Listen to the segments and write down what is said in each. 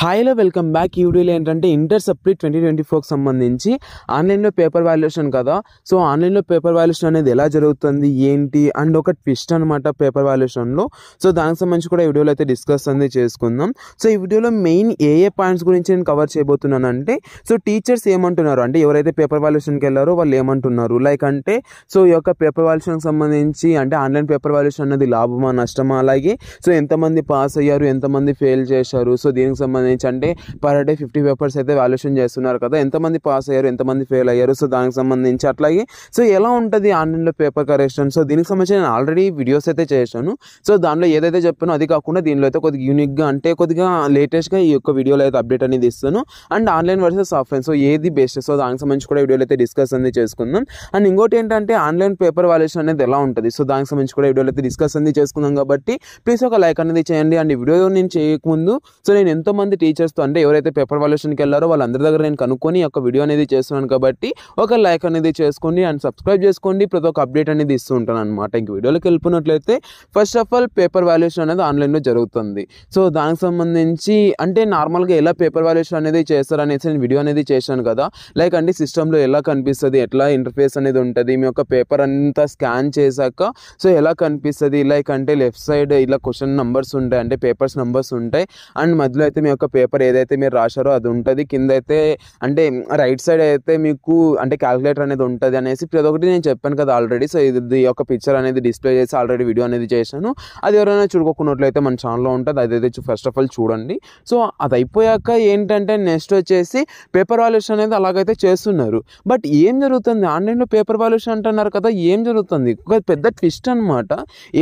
హాయ్లో welcome back. ఈ వీడియోలో ఏంటంటే ఇంటర్ సప్లీ 2024కి సంబంధించి ఆన్లైన్లో పేపర్ వాల్యుయేషన్ కదా. సో ఆన్లైన్లో పేపర్ వాల్యుయేషన్ అనేది ఎలా జరుగుతుంది ఏంటి అండ్ ఒక ట్విస్ట్ అనమాట పేపర్ వాల్యుయేషన్లో. సో దానికి సంబంధించి కూడా ఈ వీడియోలో అయితే డిస్కస్ అనేది చేసుకుందాం. సో ఈ వీడియోలో మెయిన్ ఏ పాయింట్స్ గురించి నేను కవర్ చేయబోతున్నాను అంటే, సో టీచర్స్ ఏమంటున్నారు అంటే ఎవరైతే పేపర్ వాల్యుయేషన్కి వెళ్ళారో వాళ్ళు ఏమంటున్నారు లైక్ అంటే, సో ఈ యొక్క పేపర్ వాల్యుయేషన్కి సంబంధించి అంటే ఆన్లైన్ పేపర్ వాల్యుయేషన్ అనేది లాభమా నష్టమా, అలాగే సో ఎంతమంది పాస్ అయ్యారు ఎంతమంది ఫెయిల్ చేశారు, సో దీనికి సంబంధించి అంటే పర్ డే 50 పేపర్స్ అయితే వాల్యుయేషన్ చేస్తున్నారు కదా, ఎంతమంది పాస్ అయ్యారు ఎంతమంది ఫెయిల్ అయ్యారు, సో దానికి సంబంధించి అట్లాగే సో ఎలా ఉంటుంది ఆన్లైన్లో పేపర్ కరెక్షన్, సో దీనికి సంబంధించి నేను ఆల్రెడీ వీడియోస్ అయితే చేశాను. సో దానిలో ఏదైతే చెప్పానో అది కాకుండా దీనిలో అయితే కొద్దిగా యూనిక్గా అంటే కొద్దిగా లేటెస్ట్గా ఈ యొక్క వీడియోలో అయితే అప్డేట్ అనేది ఇస్తాను. And online versus offline so ఏది బెస్ట్, సో దానికి సంబంధించి కూడా వీడియోలో అయితే డిస్కస్ అనేది చేసుకుందాం. అండ్ ఇంకోటి ఏంటంటే ఆన్లైన్ పేపర్ వాల్యుయేషన్ అనేది ఎలా ఉంటుంది, సో దానికి సంబంధించి కూడా వీడియోలో అయితే డిస్కస్ అనేది చేసుకుందాం. కాబట్టి ప్లీజ్ ఒక లైక్ అనేది చేయండి. అండ్ ఈ వీడియో నేను చేయకముందు సో నేను ఎంతోమంది టీచర్స్తో అంటే ఎవరైతే పేపర్ వాల్యుయేషన్కి వెళ్ళారో వాళ్ళందరి దగ్గర నేను కనుక్కొని ఒక వీడియో అనేది చేస్తున్నాను. కాబట్టి ఒక లైక్ అనేది చేసుకోండి అండ్ సబ్స్క్రైబ్ చేసుకోండి. ప్రతి ఒక్క అప్డేట్ అనేది ఇస్తూ ఉంటాను అనమాట. ఇంక వీడియోలోకి వెళ్ళిపోయినట్లయితే first of all paper valuation అనేది ఆన్లైన్లో జరుగుతుంది. సో దానికి సంబంధించి అంటే నార్మల్గా ఎలా పేపర్ వాల్యుయేషన్ అనేది చేస్తారనేసి నేను వీడియో అనేది చేశాను కదా. లైక్ అంటే సిస్టంలో ఎలా కనిపిస్తుంది, ఎట్లా ఇంటర్ఫేస్ అనేది ఉంటుంది, మీ యొక్క పేపర్ అంతా స్కాన్ చేశాక సో ఎలా కనిపిస్తుంది, లైక్ అంటే లెఫ్ట్ సైడ్ ఇలా క్వశ్చన్ నెంబర్స్ ఉంటాయి అంటే పేపర్స్ నెంబర్స్ ఉంటాయి. అండ్ మధ్యలో అయితే మీ యొక్క పేపర్ ఏదైతే మీరు రాశారో అది ఉంటుంది. కింద అయితే అంటే రైట్ సైడ్ అయితే మీకు అంటే క్యాలిక్యులేటర్ అనేది ఉంటుంది అనేసి ప్రతి ఒక్కటి నేను చెప్పాను కదా ఆల్రెడీ. సో ఇది యొక్క పిక్చర్ అనేది డిస్ప్లే చేసి ఆల్రెడీ వీడియో అనేది చేశాను. అది ఎవరైనా చూడకున్నట్లయితే మన ఛానల్లో ఉంటుంది, అదైతే ఫస్ట్ ఆఫ్ ఆల్ చూడండి. సో అది అయిపోయాక ఏంటంటే నెక్స్ట్ వచ్చేసి పేపర్ వాల్యుయేషన్ అనేది అలాగైతే చేస్తున్నారు. బట్ ఏం జరుగుతుంది ఆన్లైన్లో పేపర్ వాల్యుయేషన్ అంటున్నారు కదా, ఏం జరుగుతుంది ఒక పెద్ద ట్విస్ట్ అనమాట.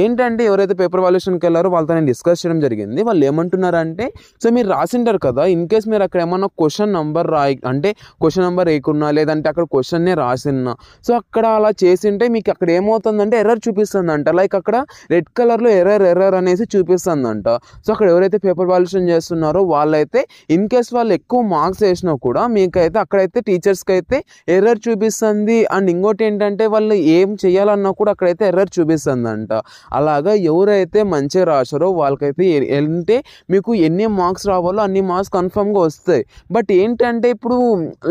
ఏంటంటే ఎవరైతే పేపర్ వాల్యుయేషన్కి వెళ్ళారో వాళ్ళతో నేను డిస్కస్ చేయడం జరిగింది. వాళ్ళు ఏమంటున్నారంటే, సో మీరు రాసింటారు కదా, ఇన్ కేస్ మీరు అక్కడ ఏమన్నా క్వశ్చన్ నెంబర్ అంటే క్వశ్చన్ నెంబర్ వేయకున్నా లేదంటే అక్కడ క్వశ్చన్నే రాసిన్నా, సో అక్కడ అలా చేసింటే మీకు అక్కడ ఏమవుతుందంటే ఎర్రర్ చూపిస్తుందంట. లైక్ అక్కడ రెడ్ కలర్లో ఎర్రర్ అనేసి చూపిస్తుందంట. సో అక్కడ ఎవరైతే పేపర్ వాల్యుయేషన్ చేస్తున్నారో వాళ్ళైతే ఇన్ కేస్ వాళ్ళు ఎక్కువ మార్క్స్ వేసినా కూడా మీకైతే అక్కడైతే టీచర్స్కి అయితే ఎర్రర్ చూపిస్తుంది. అండ్ ఇంకోటి ఏంటంటే వాళ్ళు ఏం చేయాలన్నా కూడా అక్కడైతే ఎర్రర్ చూపిస్తుందంట. అలాగా ఎవరైతే మంచిగా రాశారో వాళ్ళకైతే అంటే మీకు ఎన్ని మార్క్స్ రావాలో అన్ని మార్క్స్ కన్ఫర్మ్గా వస్తాయి. బట్ ఏంటంటే ఇప్పుడు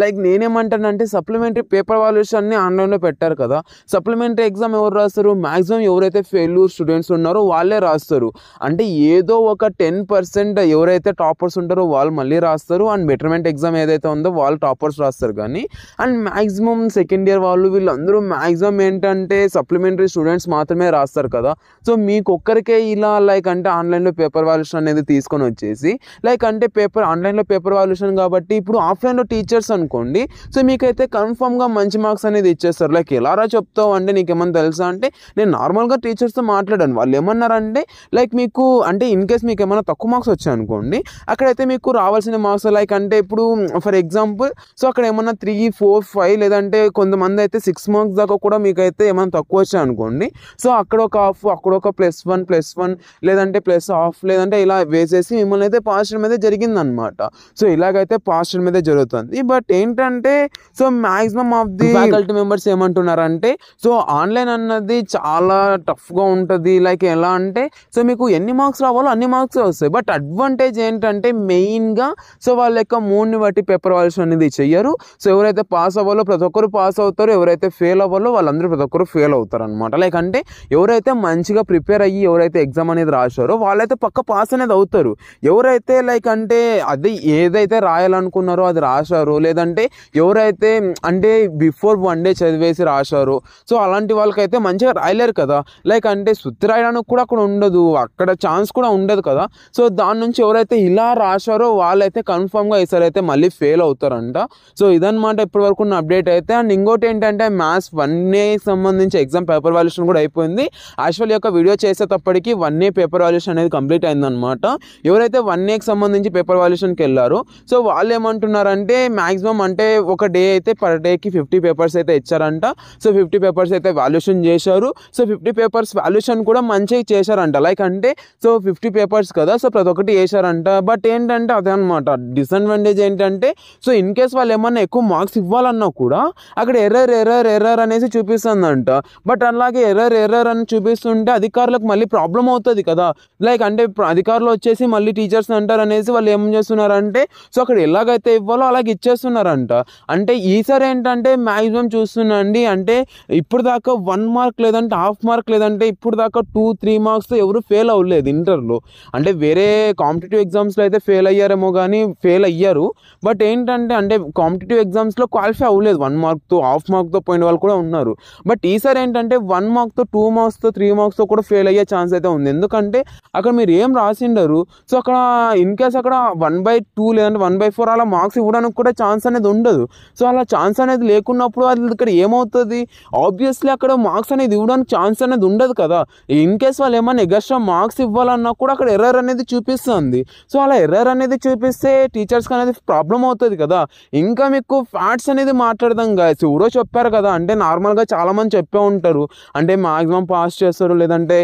లైక్ నేనేమంటానంటే సప్లిమెంటరీ పేపర్ వాల్యుయేషన్ అన్ని ఆన్లైన్లో పెట్టారు కదా, సప్లిమెంటరీ ఎగ్జామ్ ఎవరు రాస్తారు, మ్యాక్సిమం ఎవరైతే ఫెయిల్యూర్ స్టూడెంట్స్ ఉన్నారో వాళ్ళే రాస్తారు. అంటే ఏదో ఒక 10% ఎవరైతే టాపర్స్ ఉంటారో వాళ్ళు మళ్ళీ రాస్తారు. అండ్ బెటర్మెంట్ ఎగ్జామ్ ఏదైతే ఉందో వాళ్ళు టాపర్స్ రాస్తారు. కానీ అండ్ మ్యాక్సిమం సెకండ్ ఇయర్ వాళ్ళు వీళ్ళందరూ మ్యాక్సిమం ఏంటంటే సప్లిమెంటరీ స్టూడెంట్స్ మాత్రమే రాస్తారు కదా. సో మీకు ఒక్కరికే ఇలా లైక్ అంటే ఆన్లైన్లో పేపర్ వాల్యుయేషన్ అనేది తీసుకొని వచ్చేసి లైక్ అంటే ఆన్లైన్లో పేపర్ వాల్యుయేషన్ కాబట్టి ఇప్పుడు ఆఫ్లైన్లో టీచర్స్ అనుకోండి, సో మీకైతే కన్ఫర్మ్గా మంచి మార్క్స్ అనేది ఇచ్చేస్తారు. లైక్ ఎలా చెప్తావు అంటే నీకేమన్నా తెలుసా అంటే నేను నార్మల్గా టీచర్స్తో మాట్లాడాను. వాళ్ళు ఏమన్నారంటే లైక్ మీకు అంటే ఇన్ కేస్ మీకు ఏమైనా తక్కువ మార్క్స్ వచ్చాయి అనుకోండి, అక్కడైతే మీకు రావాల్సిన మార్క్స్ లైక్ అంటే ఇప్పుడు ఫర్ ఎగ్జాంపుల్ సో అక్కడ ఏమన్నా 3, 4, 5 లేదంటే కొంతమంది అయితే 6 మార్క్స్ దాకా కూడా మీకైతే ఏమైనా తక్కువ వచ్చాయి అనుకోండి, సో అక్కడ ఒక హాఫ్ అక్కడ ఒక +1 లేదంటే +1/2 లేదంటే ఇలా వేసేసి మిమ్మల్ని అయితే పాస్ చేయడం అయితే జరిగిందనమాట. సో ఇలాగైతే పాస్ చేయడం అయితే జరుగుతుంది. బట్ ఏంటంటే so maximum of the faculty members ఏమంటున్నారంటే సో ఆన్లైన్ అన్నది చాలా టఫ్గా ఉంటుంది. లైక్ ఎలా అంటే సో మీకు ఎన్ని మార్క్స్ రావాలో అన్ని మార్క్స్ వస్తాయి. బట్ అడ్వాంటేజ్ ఏంటంటే మెయిన్గా సో వాళ్ళ యొక్క మూడ్ని బట్టి పేపర్ వాల్యుయేషన్ అనేది చెయ్యరు. సో ఎవరైతే పాస్ అవ్వాలో ప్రతి ఒక్కరు పాస్ అవుతారు, ఎవరైతే ఫెయిల్ అవ్వాలో వాళ్ళందరూ ప్రతి ఒక్కరు ఫెయిల్ అవుతారు అనమాట. లైక్ అంటే ఎవరైతే మంచిగా ప్రిపేర్ అయ్యి ఎవరైతే ఎగ్జామ్ అనేది రాశారో వాళ్ళైతే పక్క పాస్ అనేది అవుతారు. ఎవరైతే లైక్ అంటే అది ఏదైతే రాయాలనుకున్నారో అది రాశారో లేదంటే ఎవరైతే అంటే బిఫోర్ 1 డే చదివేసి రాశారో సో అలాంటి వాళ్ళకైతే మంచిగా రాయలేరు కదా. లైక్ అంటే సుత్తి రాయడానికి కూడా అక్కడ ఉండదు, అక్కడ ఛాన్స్ కూడా ఉండదు కదా. సో దాని నుంచి ఎవరైతే ఇలా రాశారో వాళ్ళైతే కన్ఫర్మ్గా ఈసారి అయితే మళ్ళీ ఫెయిల్ అవుతారంట. సో ఇదన్నమాట ఇప్పటి వరకు ఉన్న అప్డేట్ అయితే. అండ్ ఇంకోటి ఏంటంటే మ్యాథ్స్ 1A సంబంధించి ఎగ్జామ్ పేపర్ వాల్యుయేషన్ కూడా అయిపోయింది. యాక్చువల్ యొక్క వీడియో చేసేటప్పటికి 1A పేపర్ వాల్యుయేషన్ అనేది కంప్లీట్ అయిందనమాట. ఎవరైతే 1Aకి సంబంధించి పేపర్ వాల్యుయేషన్కి వెళ్ళారో సో వాళ్ళు ఏమంటున్నారంటే మ్యాక్సిమం అంటే ఒక డే అయితే పర్ డేకి 50 పేపర్స్ అయితే ఇచ్చారంట. సో 50 పేపర్స్ అయితే వాల్యుయేషన్ చేశారు. సో 50 పేపర్స్ వాల్యుయేషన్ కూడా మంచిగా చేశారంట. లైక్ అంటే సో 50 పేపర్స్ కదా, సో ప్రతి ఒక్కటి వేశారంట. బట్ ఏంటంటే అదే అనమాట డిసడ్వాంటేజ్ ఏంటంటే సో ఇన్ కేస్ వాళ్ళు ఏమన్నా ఎక్కువ మార్క్స్ ఇవ్వాలన్నా కూడా అక్కడ ఎర్రర్ అనేసి చూపిస్తుందంట. బట్ అలాగే ఎర్రర్ అని చూపిస్తుంటే అధికారులకు మళ్ళీ ప్రాబ్లం అవుతుంది కదా. లైక్ అంటే అధికారులు వచ్చేసి మళ్ళీ టీచర్స్ అంటారు అనేసి వాళ్ళు ఏం చేస్తున్నారంటే సో అక్కడ ఎలాగైతే ఇవ్వాలో అలాగే ఇచ్చేస్తున్నారంట. అంటే ఈసారి ఏంటంటే మ్యాక్సిమం చూస్తున్నాండి, అంటే ఇప్పుడు దాకా 1 మార్క్ లేదంటే హాఫ్ మార్క్ లేదంటే ఇప్పుడు దాకా 2-3 మార్క్స్ ఎవరు ఫెయిల్ అవ్వలేదు ఇంటర్లో. అంటే వేరే కాంపిటేటివ్ ఎగ్జామ్స్లో అయితే ఫెయిల్ అయ్యారేమో కానీ ఫెయిల్ అయ్యారు. బట్ ఏంటంటే అంటే కాంపిటేటివ్ ఎగ్జామ్స్లో క్వాలిఫై అవ్వలేదు, 1 మార్క్తో హాఫ్ మార్క్తో పోయిన వాళ్ళు కూడా ఉన్నారు. బట్ ఈసారి ఏంటంటే 1 మార్క్తో 2 మార్క్స్తో 3 మార్క్స్తో కూడా ఫెయిల్ అయ్యే ఛాన్స్ అయితే ఉంది. ఎందుకంటే అక్కడ మీరు ఏం రాసిండరు, సో అక్కడ ఇన్ కేస్ అక్కడ 1/2 లేదంటే 1/4 అలా మార్క్స్ ఇవ్వడానికి కూడా ఛాన్స్ అనేది ఉండదు. సో అలా ఛాన్స్ అనేది లేకున్నప్పుడు అది ఇక్కడ ఏమవుతుంది, ఆబ్వియస్లీ అక్కడ మార్క్స్ అనేది ఇవ్వడానికి ఛాన్స్ అనేది ఉండదు కదా. ఇన్ కేస్ వాళ్ళు ఏమైనా ఎగస్ట్రా మార్క్స్ ఇవ్వాలన్నా కూడా అక్కడ ఎర్రర్ అనేది చూపిస్తుంది. సో అలా ఎర్రర్ అనేది చూపిస్తే టీచర్స్కి అనేది ప్రాబ్లం అవుతుంది కదా. ఇంకా మీకు ఫ్యాక్ట్స్ అనేది మాట్లాడదాం గాయస్, ఎవరో చెప్పారు కదా, అంటే నార్మల్గా చాలామంది చెప్పే ఉంటారు, అంటే మ్యాక్సిమం పాస్ చేస్తారు లేదంటే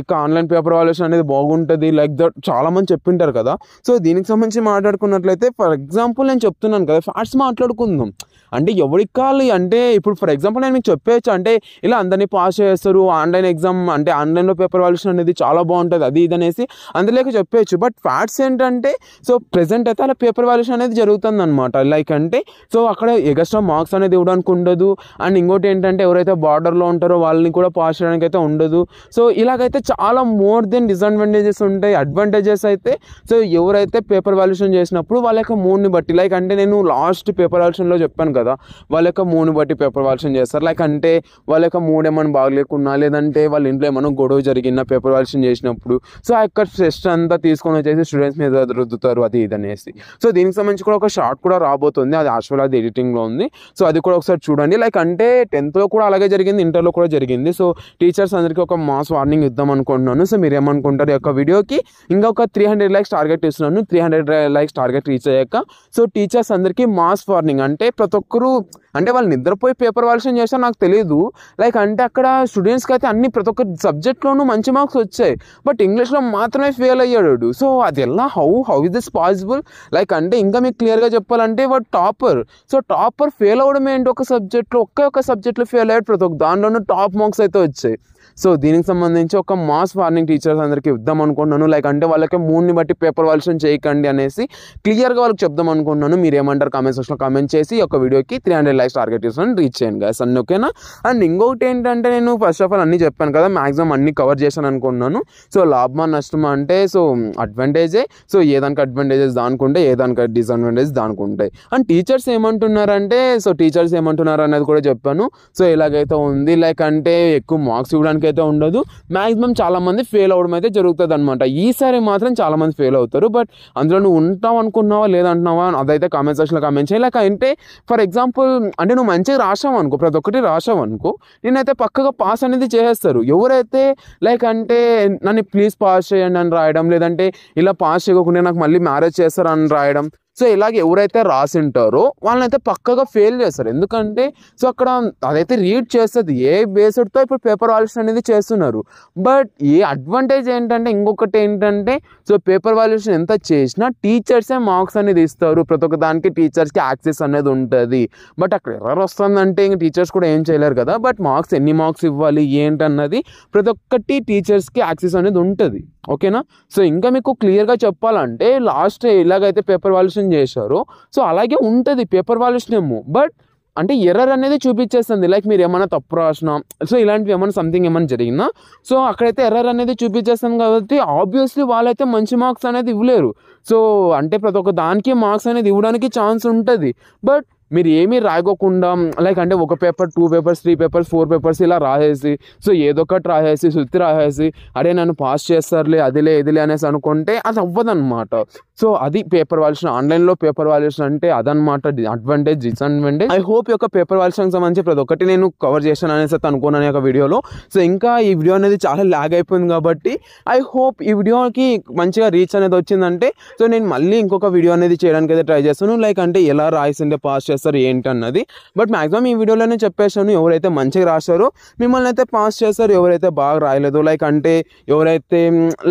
ఇక ఆన్లైన్ పేపర్ వాల్యుయేషన్ అనేది బాగుంటుంది లైక్ దట్ చాలామంది చెప్పింటారు కదా. సో దీనికి సంబంధించి మాట్లాడుకున్నట్లయితే ఫర్ ఎగ్జాంపుల్ నేను చెప్తున్నాను కదా, ఫ్యాక్ట్స్ మాట్లాడుకుందాం. అంటే ఎవరికి కావాలి అంటే ఇప్పుడు ఫర్ ఎగ్జాంపుల్ నేను మీకు చెప్పేయచ్చు, అంటే ఇలా అందరినీ పాస్ చేస్తారు, ఆన్లైన్ ఎగ్జామ్ అంటే ఆన్లైన్లో పేపర్ వాల్యుయేషన్ అనేది చాలా బాగుంటుంది అది ఇది అనేసి అందులోకి చెప్పేయచ్చు. బట్ ఫ్యాక్ట్స్ ఏంటంటే సో ప్రెసెంట్ అయితే అలా పేపర్ వాల్యుయేషన్ అనేది జరుగుతుంది అనమాట. లైక్ అంటే సో అక్కడ ఎగస్ట్రా మార్క్స్ అనేది ఇవ్వడానికి ఉండదు. అండ్ ఇంకోటి ఏంటంటే ఎవరైతే బార్డర్లో ఉంటారో వాళ్ళని కూడా పాస్ చేయడానికి అయితే ఉండదు. సో ఇలాగైతే చాలా మోర్ దెన్ డిసడ్వాంటేజెస్ ఉంటాయి. అడ్వాంటేజెస్ అయితే సో ఎవరైతే పేపర్ వాల్యుయేషన్ చేసినప్పుడు వాళ్ళ యొక్క మూడ్ని బట్టి, లైక్ అంటే నేను లాస్ట్ పేపర్ వాల్యుయేషన్లో చెప్పాను కదా, వాళ్ళ యొక్క మూడ్ని బట్టి పేపర్ వాల్యుయేషన్ చేస్తారు. లైక్ అంటే వాళ్ళ యొక్క మూడ్ ఏమైనా బాగలేకున్నా లేదంటే వాళ్ళ ఇంట్లో ఏమైనా గొడవ జరిగిన పేపర్ వాల్యుయేషన్ చేసినప్పుడు సో ఆ యొక్క స్ట్రెస్ అంతా తీసుకొని వచ్చేసి స్టూడెంట్స్ మీద రుద్దుతారు అది ఇది అనేసి. సో దీనికి సంబంధించి కూడా ఒక షార్ట్ కూడా రాబోతుంది, అది యాక్చువల్ అది ఎడిటింగ్లో ఉంది. సో అది కూడా ఒకసారి చూడండి. లైక్ అంటే 10th కూడా అలాగే జరిగింది, ఇంటర్లో కూడా జరిగింది. సో టీచర్స్ అందరికీ ఒక మాస్ వార్నింగ్ ఇద్దాం అనుకుంటున్నాను. సో మీరు ఏమనుకుంటారు, ఈ యొక్క వీడియోకి ఇంకా ఒక 300 likes టార్గెట్ ఇస్తున్నాను. 300 likes టార్గెట్ రీచ్ అయ్యాక సో టీచర్స్ అందరికీ మాస్ వార్నింగ్, అంటే ప్రతి ఒక్కరు అంటే వాళ్ళు నిద్రపోయి పేపర్ వాల్యుయేషన్ చేస్తారో నాకు తెలియదు. లైక్ అంటే అక్కడ స్టూడెంట్స్కి అయితే అన్ని ప్రతి ఒక్క సబ్జెక్ట్లోనూ మంచి మార్క్స్ వచ్చాయి, బట్ ఇంగ్లీష్లో మాత్రమే ఫెయిల్ అయ్యాడు. సో అది ఎలా how is this possible? Like అంటే ఇంకా మీకు క్లియర్గా చెప్పాలంటే వాడు టాపర్. సో టాపర్ ఫెయిల్ అవ్వడం ఏంటి, ఒక సబ్జెక్ట్లో ఒక్క సబ్జెక్ట్లో ఫెయిల్ అయ్యాడు, ప్రతి ఒక్క దాంట్లోనూ టాప్ మార్క్స్ అయితే వచ్చాయి. సో దీనికి సంబంధించి ఒక మాస్ వార్నింగ్ టీచర్స్ అందరికీ ఇద్దాం అనుకుంటున్నాను. లైక్ అంటే వాళ్ళకి మూడ్ని బట్టి పేపర్ వాల్యుయేషన్ చేయకండి అనేసి క్లియర్గా వాళ్ళకి చెప్దాం అనుకుంటున్నాను. మీరు ఏమంటారు కామెంట్ సెక్షన్లో కామెంట్ చేసి ఒక వీడియోకి 300 likes టార్గెట్ చేస్తాను, రీచ్ చేయండి గాయస్ అన్నీ ఓకేనా. అండ్ ఇంకొకటి ఏంటంటే నేను ఫస్ట్ ఆఫ్ ఆల్ అన్నీ చెప్పాను కదా, మ్యాక్సిమం అన్నీ కవర్ చేశాను అనుకుంటున్నాను. సో లాభమా నష్టమా అంటే సో అడ్వాంటేజే, సో ఏదానికి అడ్వాంటేజెస్ దానికి ఉంటాయి, ఏదానికి డిసడ్వాంటేజెస్ దానికి ఉంటాయి. అండ్ టీచర్స్ ఏమంటున్నారంటే సో టీచర్స్ ఏమంటున్నారు అనేది కూడా చెప్పాను. సో ఎలాగైతే ఉంది లైక్ అంటే ఎక్కువ మార్క్స్ ఇవ్వడానికి అయితే ఉండదు, మ్యాక్సిమం చాలా మంది ఫెయిల్ అవ్వడం అయితే జరుగుతుంది అనమాట. ఈసారి మాత్రం చాలా మంది ఫెయిల్ అవుతారు. బట్ అందులో నువ్వు ఉంటావు అనుకున్నావా లేదంటున్నావా అదైతే కామెంట్ సెక్షన్లో కామెంట్ చేయాలి. లైక్ అంటే ఫర్ ఎగ్జాంపుల్ అంటే నువ్వు మంచిగా రాసావు అనుకో, ప్రతి ఒక్కటి రాసావు అనుకో, నేనైతే పక్కగా పాస్ అనేది చేసేస్తారు. ఎవరైతే లైక్ అంటే నన్ను ప్లీజ్ పాస్ చేయండి అని రాయడం, లేదంటే ఇలా పాస్ చేయకుండా నాకు మళ్ళీ మ్యారేజ్ చేస్తారు అని రాయడం, సో ఇలాగ ఎవరైతే రాసింటారో వాళ్ళనైతే పక్కగా ఫెయిల్ చేస్తారు. ఎందుకంటే సో అక్కడ అదైతే రీడ్ చేస్తుంది ఏ బేస్డ్తో ఇప్పుడు పేపర్ వాల్యుయేషన్ అనేది చేస్తున్నారు. బట్ ఏ అడ్వాంటేజ్ ఏంటంటే ఇంకొకటి ఏంటంటే సో పేపర్ వాల్యుయేషన్ ఎంత చేసినా టీచర్సే మార్క్స్ అనేది ఇస్తారు, ప్రతి ఒక్క దానికి టీచర్స్కి యాక్సెస్ అనేది ఉంటుంది. బట్ అక్కడ ఎర్రర్ వస్తుందంటే ఇంక టీచర్స్ కూడా ఏం చేయలేరు కదా. బట్ మార్క్స్ ఎన్ని మార్క్స్ ఇవ్వాలి ఏంటన్నది ప్రతి ఒక్కటి టీచర్స్కి యాక్సెస్ అనేది ఉంటుంది ఓకేనా. సో ఇంకా మీకు క్లియర్గా చెప్పాలంటే లాస్ట్ ఇలాగైతే పేపర్ వాల్యుయేషన్ చేశారో సో అలాగే ఉంటుంది పేపర్ వాల్యుయేషన్ ఏమో, బట్ అంటే ఎర్రర్ అనేది చూపించేస్తుంది. లైక్ మీరు ఏమైనా తప్పు రాసినా సో ఇలాంటివి ఏమైనా సంథింగ్ ఏమైనా జరిగినా సో అక్కడైతే ఎర్రర్ అనేది చూపించేస్తాం కాబట్టి ఆబ్వియస్లీ వాళ్ళైతే మంచి మార్క్స్ అనేది ఇవ్వలేరు. సో అంటే ప్రతి ఒక్క దానికి మార్క్స్ అనేది ఇవ్వడానికి ఛాన్స్ ఉంటుంది. బట్ మీరు ఏమీ రాయకోకుండా లైక్ అంటే ఒక పేపర్ 2 పేపర్స్ 3 పేపర్స్ 4 పేపర్స్ ఇలా రాసేసి సో ఏదో ఒకటి రాసేసి సుత్తి రాసేసి అరే నన్ను పాస్ చేస్తారులే అదిలే ఇదిలే అనేసి అనుకుంటే అది అవ్వదన్నమాట. సో అది పేపర్ వాల్యుయేషన్, ఆన్లైన్లో పేపర్ వాల్యుయేషన్ అంటే అదనమాట అడ్వాంటేజ్ డిసడ్వాంటేజ్. ఐ హోప్ ఈ యొక్క పేపర్ వాల్యుయేషన్కి సంబంధించి ప్రతి ఒక్కటి నేను కవర్ చేశాను అనేసి అనుకున్నాను ఈ యొక్క వీడియోలో. సో ఇంకా ఈ వీడియో అనేది చాలా ల్యాగ్ అయిపోయింది కాబట్టి ఐ హోప్ ఈ వీడియోకి మంచిగా రీచ్ అనేది వచ్చిందంటే సో నేను మళ్ళీ ఇంకొక వీడియో అనేది చేయడానికి అయితే ట్రై చేస్తాను. లైక్ అంటే ఎలా రాయిస్తుంటే పాస్ చేస్తారు ఏంటి అన్నది. బట్ మ్యాక్సిమం ఈ వీడియోలోనే చెప్పేసాను, ఎవరైతే మంచిగా రాశారో మిమ్మల్ని అయితే పాస్ చేస్తారు, ఎవరైతే బాగా రాయలేదో లైక్ అంటే ఎవరైతే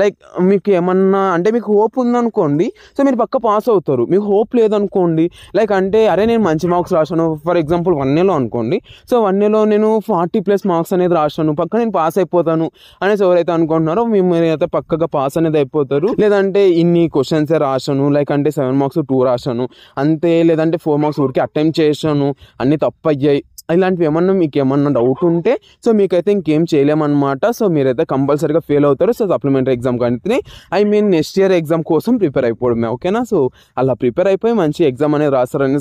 లైక్ మీకు ఏమన్నా అంటే మీకు హోప్ ఉందనుకోండి, సో మీరు పక్క పాస్ అవుతారు. మీకు హోప్ లేదనుకోండి, లైక్ అంటే అరే నేను మంచి మార్క్స్ రాశాను, ఫర్ ఎగ్జాంపుల్ 1 yearలో అనుకోండి, సో 1 yearలో నేను 40+ మార్క్స్ అనేది రాశాను, పక్క నేను పాస్ అయిపోతాను అనేసి ఎవరైతే అనుకుంటున్నారో మీరు అయితే పక్కగా పాస్ అనేది అయిపోతారు. లేదంటే ఇన్ని క్వశ్చన్స్ రాశాను, లైక్ అంటే 7 marks 2 రాశాను అంతే, లేదంటే 4 marks ఊరికి అటెంప్ట్ చేశాను అన్ని తప్పు అయ్యాయి, ఇలాంటివి ఏమన్నా మీకు ఏమన్నా డౌట్ ఉంటే సో మీకైతే ఇంకేం చేయలేమన్నమాట. సో మీరైతే కంపల్సరీగా ఫెయిల్ అవుతారు. సో సప్లిమెంటరీ ఎగ్జామ్ కానీ నెక్స్ట్ ఇయర్ ఎగ్జామ్ కోసం ప్రిపేర్ అయిపోవడమే, ఓకేనా. సో అలా ప్రిపేర్ అయిపోయి మంచి ఎగ్జామ్ అనేది రాస్తారని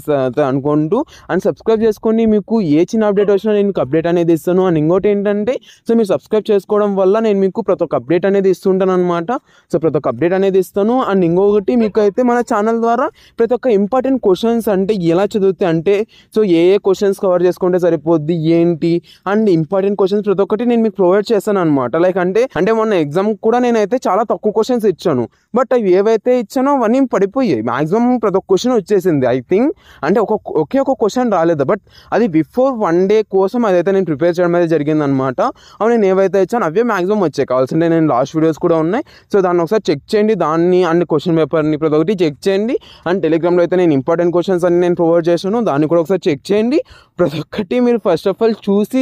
అనుకుంటూ అండ్ సబ్స్క్రైబ్ చేసుకోండి. మీకు ఏ చిన్న అప్డేట్ వచ్చినా నేను మీకు అప్డేట్ అనేది ఇస్తాను. అండ్ ఇంకోటి ఏంటంటే సో మీరు సబ్స్క్రైబ్ చేసుకోవడం వల్ల నేను మీకు ప్రతి ఒక్క అప్డేట్ అనేది ఇస్తుంటాను అనమాట. సో ప్రతి ఒక్క అప్డేట్ అనేది ఇస్తాను. అండ్ ఇంకొకటి మీకు అయితే మన ఛానల్ ద్వారా ప్రతి ఒక్క ఇంపార్టెంట్ క్వశ్చన్స్ అంటే ఎలా చదివితే అంటే సో ఏ క్వశ్చన్స్ కవర్ చేసుకుంటే సరిపోద్ది ఏంటి అండ్ ఇంపార్టెంట్ క్వశ్చన్స్ ప్రతి ఒక్కటి నేను మీకు ప్రొవైడ్ చేశాను అనమాట. లైక్ అంటే మొన్న ఎగ్జామ్ కూడా నేనైతే చాలా తక్కువ క్వశ్చన్స్ ఇచ్చాను, బట్ అవి ఏవైతే ఇచ్చానో అవన్నీ పడిపోయాయి. మాక్సిమం ప్రతి ఒక్క క్వశ్చన్ వచ్చేసింది. ఐ థింక్ అంటే ఒకే ఒక క్వశ్చన్ రాలేదు, బట్ అది బిఫోర్ 1 day కోసం అదైతే నేను ప్రిపేర్ చేయడం అయితే జరిగిందనమాట. అవి నేను ఏవైతే ఇచ్చాను అవే మాక్సిమం వచ్చాయి. కావాల్సింటే నేను లాస్ట్ వీడియోస్ కూడా ఉన్నాయి, సో దాన్ని ఒకసారి చెక్ చేయండి. దాన్ని అండ్ క్వశ్చన్ పేపర్ని ప్రతి ఒక్కటి చెక్ చేయండి. అండ్ టెలిగ్రామ్లో అయితే నేను ఇంపార్టెంట్ క్వశ్చన్స్ అన్ని నేను ప్రొవైడ్ చేశాను, దాన్ని కూడా ఒకసారి చెక్ చేయండి. ప్రతి ఒక్కటి మీరు ఫస్ట్ ఆఫ్ ఆల్ చూసి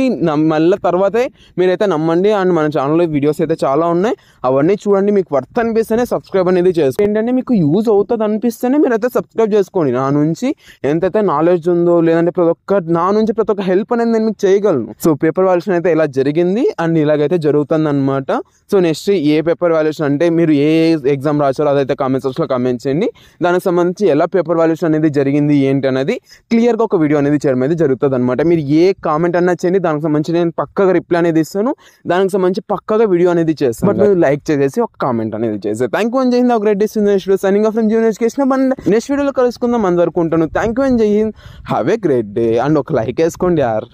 మళ్ళీ తర్వాతే మీరైతే నమ్మండి. అండ్ మన ఛానల్లో వీడియోస్ అయితే చాలా ఉన్నాయి, అవన్నీ చూడండి. మీకు వర్త్ అనిపిస్తేనే సబ్స్క్రైబ్ అనేది చేసుకోండి. ఏంటంటే మీకు యూజ్ అవుతుంది అనిపిస్తేనే మీరైతే సబ్స్క్రైబ్ చేసుకోండి. నా నుంచి ఎంతైతే నాలెడ్జ్ ఉందో లేదంటే నా నుంచి ప్రతి ఒక్క హెల్ప్ అనేది నేను మీకు చేయగలను. సో పేపర్ వాల్యుయేషన్ అయితే ఇలా జరిగింది అండ్ ఇలాగైతే జరుగుతుంది అనమాట. సో నెక్స్ట్ ఏ పేపర్ వాల్యుయేషన్ అంటే మీరు ఏ ఎగ్జామ్ రాశారో అదైతే కామెంట్ సెక్షన్లో కామెంట్ చేయండి. దానికి సంబంధించి ఎలా పేపర్ వాల్యుయేషన్ అనేది జరిగింది ఏంటి అనేది క్లియర్గా ఒక వీడియో అనేది చేయడం అయితే జరుగుతుంది అనమాట. మీరు ఏ కామెంట్ అన్నా చేయండి, దానికి సంబంధించి నేను పక్కగా రిప్లై అనేది ఇస్తాను, దానికి సంబంధించి పక్కగా వీడియో అనేది చేస్తాను. బట్ మీరు లైక్ చేసేసి ఒక కామెంట్ అనేది చేస్తే thank you and Jai Hind. Great day signing off from Zion education. Next వీడియోలో కలుసుకుందాం, అందరికీ ఉంటాను. Thank you and Jai Hind. Have a great day. And ఒక లైక్ వేసుకోండి యార్.